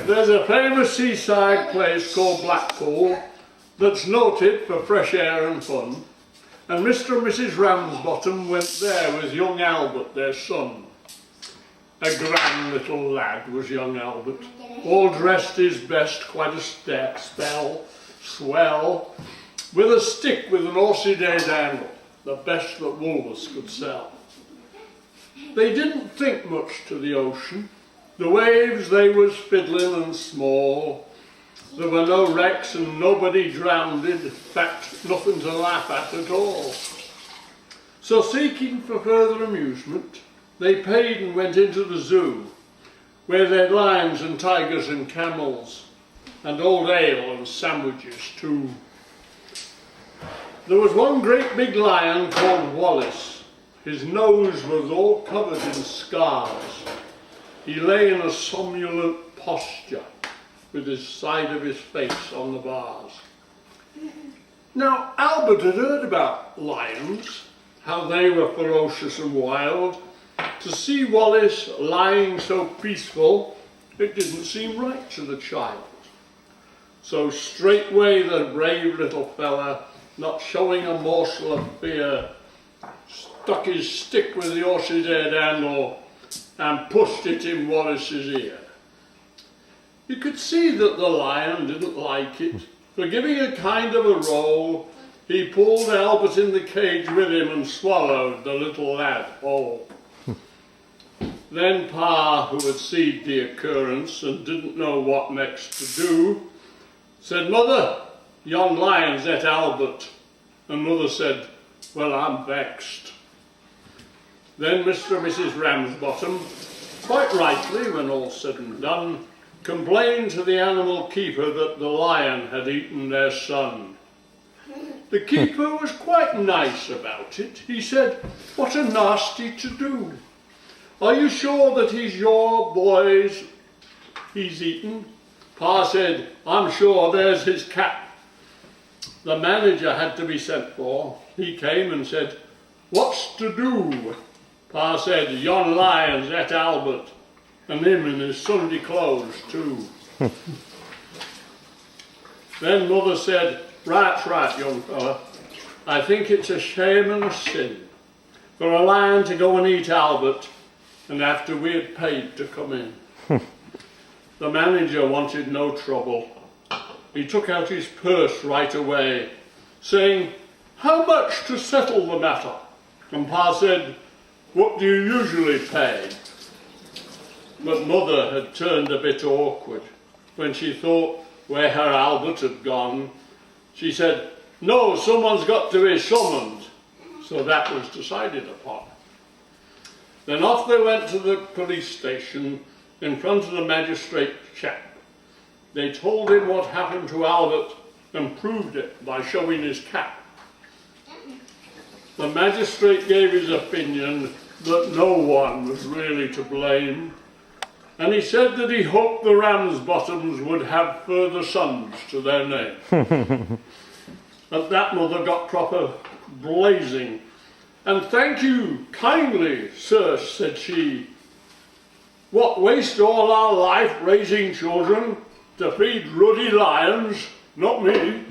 There's a famous seaside place called Blackpool that's noted for fresh air and fun, and Mr. and Mrs. Ramsbottom went there with young Albert, their son. A grand little lad was young Albert, all dressed his best, quite a swell, with a stick with an horsey-days handle, the best that Woolworths could sell. They didn't think much to the ocean. The waves, they was fiddling and small. There were no wrecks and nobody drowned, in fact, nothing to laugh at all. So seeking for further amusement, they paid and went into the zoo, where they had lions and tigers and camels, and old ale and sandwiches too. There was one great big lion called Wallace. His nose was all covered in scars. He lay in a somnolent posture, with his side of his face on the bars. Now, Albert had heard about lions, how they were ferocious and wild. To see Wallace lying so peaceful, it didn't seem right to the child. So straightway the brave little fella, not showing a morsel of fear, stuck his stick with the horse's head handle and pushed it in Wallace's ear. You could see that the lion didn't like it. For giving a kind of a roll, he pulled Albert in the cage with him and swallowed the little lad whole. Then Pa, who had seen the occurrence and didn't know what next to do, said, "Mother, yon lion's et Albert." And Mother said, "Well, I'm vexed." Then Mr. and Mrs. Ramsbottom, quite rightly, when all said and done, complained to the animal keeper that the lion had eaten their son. The keeper was quite nice about it. He said, "What a nasty to-do. Are you sure that he's your boys he's eaten?" Pa said, "I'm sure, there's his cap." The manager had to be sent for. He came and said, "What's to do?" Pa said, "Yon lion's et Albert, and him in his Sunday clothes too." Then Mother said, right, young fella, I think it's a shame and a sin for a lion to go and eat Albert, and after we had paid to come in." The manager wanted no trouble. He took out his purse right away, saying, "How much to settle the matter?" And Pa said, "What do you usually pay?" But Mother had turned a bit awkward. When she thought where her Albert had gone, she said, "No, someone's got to be summoned." So that was decided upon. Then off they went to the police station in front of the magistrate chap. They told him what happened to Albert and proved it by showing his cap. The magistrate gave his opinion that no one was really to blame, and he said that he hoped the Ramsbottoms would have further sons to their name. At that Mother got proper blazing. "And thank you kindly, sir," said she. "What, waste all our life raising children to feed ruddy lions? Not me."